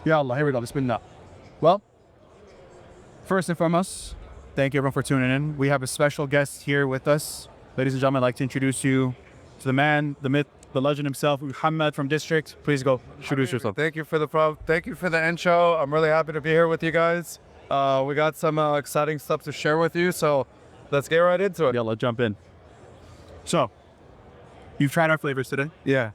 Ya Allah, here we go. Bismillah. Well, first and foremost, thank you everyone for tuning in. We have a special guest here with us. Ladies and gentlemen, I'd like to introduce you to the man, the myth, the legend himself, Muhammad from District. Please go introduce yourself. Thank you for the intro. I'm really happy to be here with you guys. We got some exciting stuff to share with you, so let's get right into it. Yeah, let's jump in. So, you've tried our flavors today. Yeah.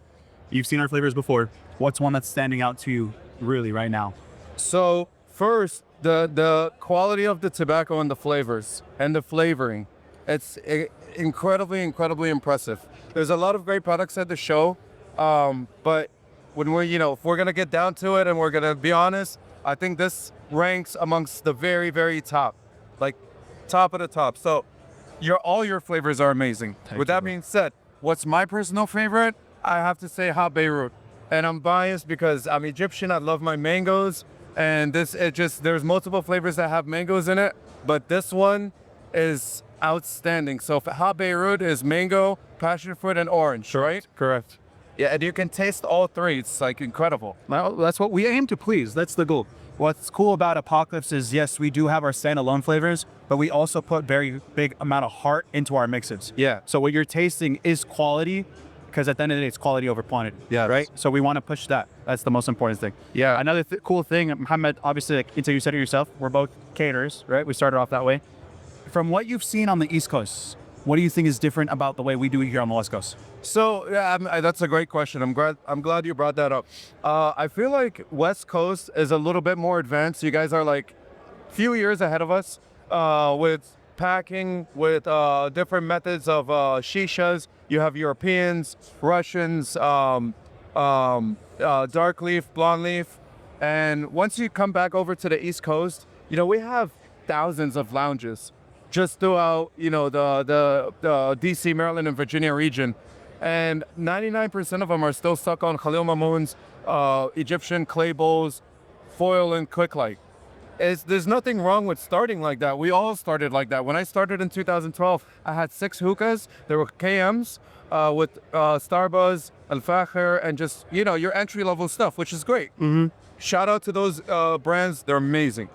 You've seen our flavors before. What's one that's standing out to you really right now? So first, the quality of the tobacco and the flavors and the flavoring, it's incredibly impressive. There's a lot of great products at the show, but when if we're gonna get down to it and we're gonna be honest, I think this ranks amongst the very top, like top of the top. So all your flavors are amazing. With that being said, what's my personal favorite? I have to say hot Beirut. And I'm biased because I'm Egyptian, I love my mangoes. And there's multiple flavors that have mangoes in it, but this one is outstanding. So hot Beirut is mango, passion fruit, and orange, right? Correct. Yeah, and you can taste all three. It's like incredible. Well, that's what we aim to please. That's the goal. What's cool about Apocalypse is, yes, we do have our standalone flavors, but we also put very big amount of heart into our mixes. Yeah. So what you're tasting is quality, because at the end of the day, it's quality over quantity. Yeah. Right? So we want to push that. That's the most important thing. Yeah. Another cool thing, Muhammad, obviously, like, until you said it yourself, we're both caterers, right? We started off that way. From what you've seen on the East Coast, what do you think is different about the way we do it here on the West Coast? So yeah, that's a great question. I'm glad you brought that up. I feel like West Coast is a little bit more advanced. You guys are like a few years ahead of us with packing, with different methods of shishas. You have Europeans, Russians, dark leaf, blonde leaf, and once you come back over to the East Coast, we have thousands of lounges just throughout, the DC, Maryland, and Virginia region. And 99% of them are still stuck on Khalil Mamoun's Egyptian clay bowls, foil, and quick light. There's nothing wrong with starting like that. We all started like that. When I started in 2012, I had 6 hookahs. There were KMs with Starbuzz, Al-Fakhr, and just, your entry-level stuff, which is great. Mm-hmm. Shout out to those brands. They're amazing.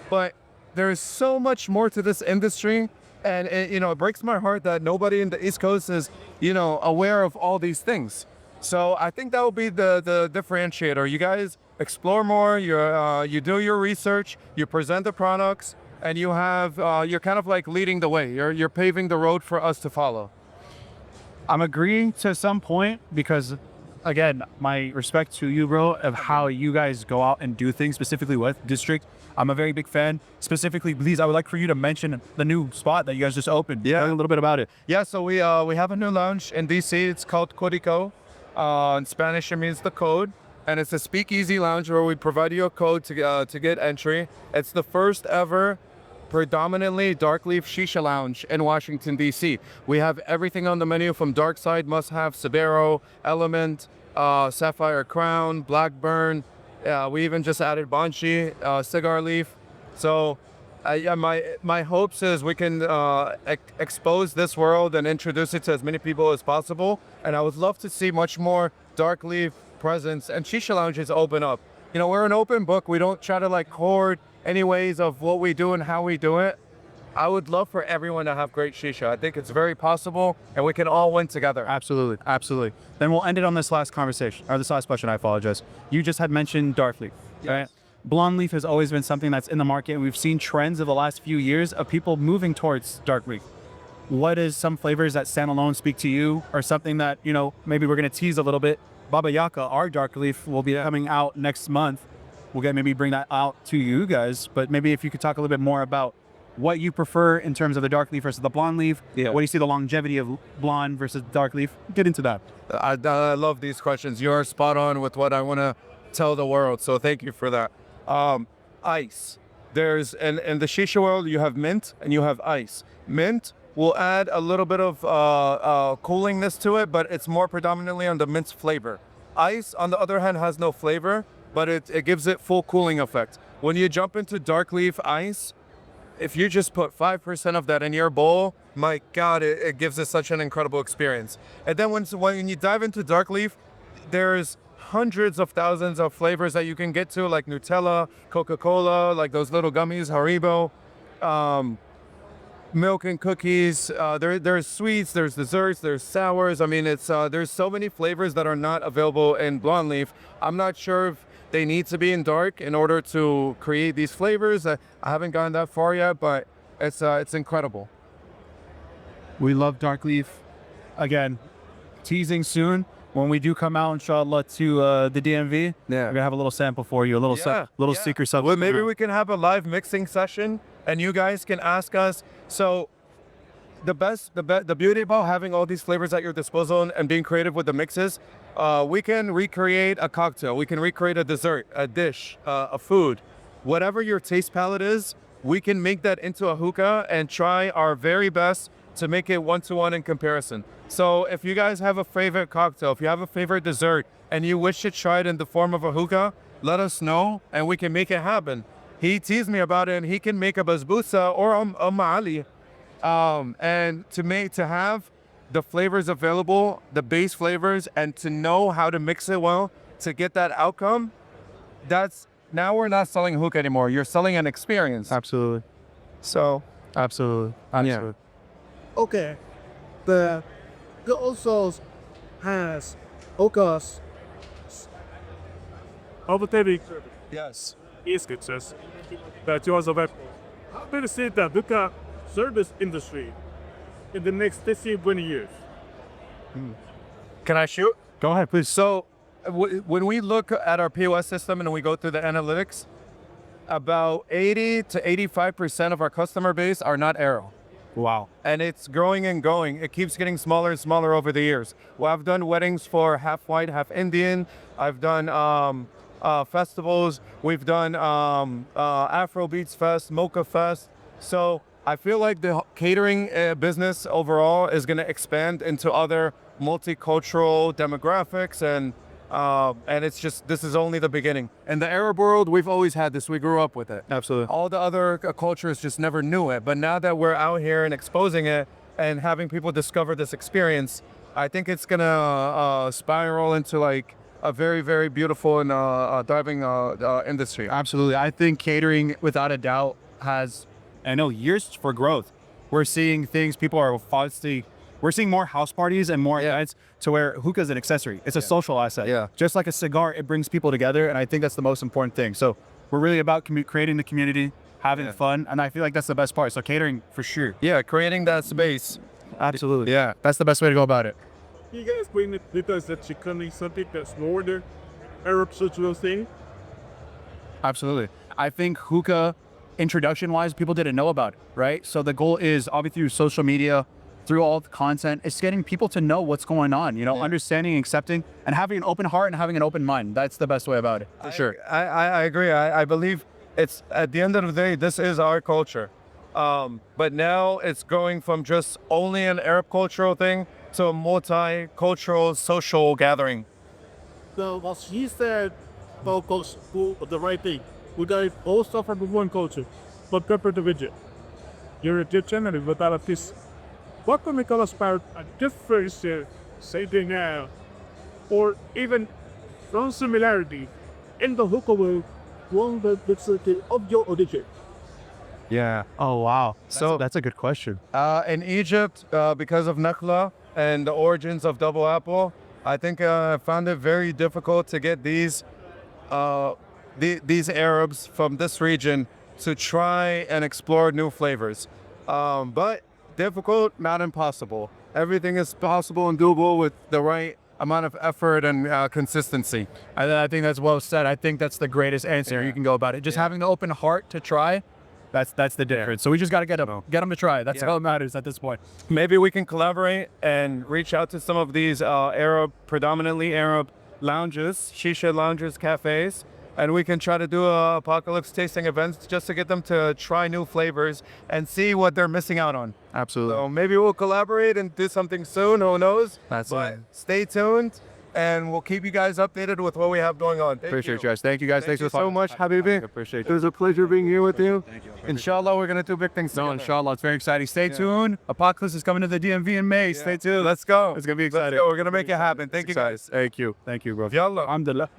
But there is so much more to this industry, and it breaks my heart that nobody in the East Coast is, aware of all these things. So I think that will be the differentiator. You guys explore more. You do your research. You present the products, and you're kind of like leading the way. You're paving the road for us to follow. I'm agreeing to some point because, again, my respect to you, bro, of how you guys go out and do things, specifically with District. I'm a very big fan. Specifically, please, I would like for you to mention the new spot that you guys just opened. Yeah. Tell me a little bit about it. Yeah, so we have a new lounge in DC. It's called Codico. In Spanish, it means the code. And it's a speakeasy lounge where we provide you a code to get entry. It's the first ever predominantly dark leaf shisha lounge in Washington, D.C. We have everything on the menu from Dark Side, Must Have, Sabero, Element, Sapphire Crown, Blackburn. We even just added Banshee, cigar leaf. So my hopes is we can expose this world and introduce it to as many people as possible. And I would love to see much more dark leaf presence and shisha lounges open up. We're an open book. We don't try to hoard any ways of what we do and how we do it. I would love for everyone to have great shisha. I think it's very possible, and we can all win together. Absolutely, absolutely. Then we'll end it on this last conversation, or this last question, I apologize. You just had mentioned dark leaf, right? Blonde leaf has always been something that's in the market, and we've seen trends of the last few years of people moving towards dark leaf. What is some flavors that stand alone speak to you, or something that, maybe we're gonna tease a little bit? Baba Yaka, our dark leaf, will be coming out next month. We'll maybe bring that out to you guys, but maybe if you could talk a little bit more about what you prefer in terms of the dark leaf versus the blonde leaf. Yeah. What do you see the longevity of blonde versus dark leaf? Get into that. I love these questions. You're spot on with what I want to tell the world, so thank you for that. Ice. There's, in the shisha world, you have mint and you have ice. Mint will add a little bit of coolingness to it, but it's more predominantly on the mint flavor. Ice, on the other hand, has no flavor, but it gives it full cooling effect. When you jump into dark leaf ice, if you just put 5% of that in your bowl, my God, it gives it such an incredible experience. And then when you dive into dark leaf, there's hundreds of thousands of flavors that you can get to, like Nutella, Coca-Cola, like those little gummies, Haribo, milk and cookies. There's sweets, there's desserts, there's sours. I mean, it's there's so many flavors that are not available in blonde leaf. I'm not sure if they need to be in dark in order to create these flavors. I haven't gotten that far yet, but it's incredible. We love dark leaf. Again, teasing soon. When we do come out, inshallah, to the DMV, we're gonna have a little sample for you, a little secret stuff. Well, maybe we can have a live mixing session, and you guys can ask us. So, the beauty about having all these flavors at your disposal and being creative with the mixes, we can recreate a cocktail, we can recreate a dessert, a dish, a food, whatever your taste palette is. We can make that into a hookah and try our very best to make it one-to-one in comparison. So if you guys have a favorite cocktail, if you have a favorite dessert, and you wish to try it in the form of a hookah, let us know, and we can make it happen. He teased me about it, and he can make a basbousa or a ma'ali. And to have the flavors available, the base flavors, and to know how to mix it well to get that outcome, now we're not selling a hookah anymore. You're selling an experience. Absolutely. So, Absolutely. yeah. Okay, the also has hookahs. Overtaking Yes. is success that you also have. How do you see the hookah service industry in the next 15, 20 years? Can I shoot? Go ahead, please. So, when we look at our POS system and we go through the analytics, about 80 to 85% of our customer base are not Arrow. Wow. And it's growing and going. It keeps getting smaller and smaller over the years. Well, I've done weddings for half white, half Indian. I've done festivals. We've done Afro Beats Fest, Mocha Fest. So I feel like the catering business overall is going to expand into other multicultural demographics, and it's just, this is only the beginning. In the Arab world, we've always had this. We grew up with it. Absolutely. All the other cultures just never knew it. But now that we're out here and exposing it and having people discover this experience, I think it's gonna spiral into like a very, very beautiful and thriving industry. Absolutely. I think catering, without a doubt, has, years for growth. We're seeing things, people are obviously, we're seeing more house parties and more events to where hookah is an accessory. It's a social asset. Yeah. Just like a cigar, it brings people together, and I think that's the most important thing. So we're really about creating the community, having fun, and I feel like that's the best part. So catering, for sure. Yeah, creating that space. Absolutely. Yeah, that's the best way to go about it. You guys bring it because that chicken is something that's more the Arab cultural thing. Absolutely. I think hookah, introduction-wise, people didn't know about it, right? So the goal is, obviously, through social media, through all the content, it's getting people to know what's going on, understanding, accepting, and having an open heart and having an open mind. That's the best way about it, for sure. I agree. I believe it's, at the end of the day, this is our culture. But now it's going from just only an Arab cultural thing to a multicultural social gathering. So what she said about the right thing. We guys all suffer from one culture, but compared to widget. You're Egyptian and without this. What can we call us about a difference, say they now, or even from similarity in the hookah world, one that of your origin? Yeah. Oh, wow. So That's a good question. in Egypt, because of Nakhla and the origins of double apple, I think I found it very difficult to get these Arabs from this region to try and explore new flavors. But difficult, not impossible. Everything is possible and doable with the right amount of effort and consistency. I think that's well said. I think that's the greatest answer you can go about it. Just having the open heart to try, that's the difference. So we just got to get them to try. That's all that matters at this point. Maybe we can collaborate and reach out to some of these predominantly Arab lounges, shisha lounges, cafes, and we can try to do apocalypse tasting events just to get them to try new flavors and see what they're missing out on. Absolutely. So maybe we'll collaborate and do something soon, who knows? That's but it. stay tuned. and we'll keep you guys updated with what we have going on. Appreciate you guys. Thank you guys. Thank Thanks you for the so much, Habibi. Appreciate It was a pleasure being here with you. Thank you. Inshallah, we're gonna do big things. No, together. inshallah, it's very exciting. Stay tuned. Apocalypse is coming to the DMV in May. Stay tuned. Let's go. It's gonna be Let's exciting. go. We're gonna make it happen. Thank you guys. Thank you. Thank you, bro. Yalla. Alhamdulillah.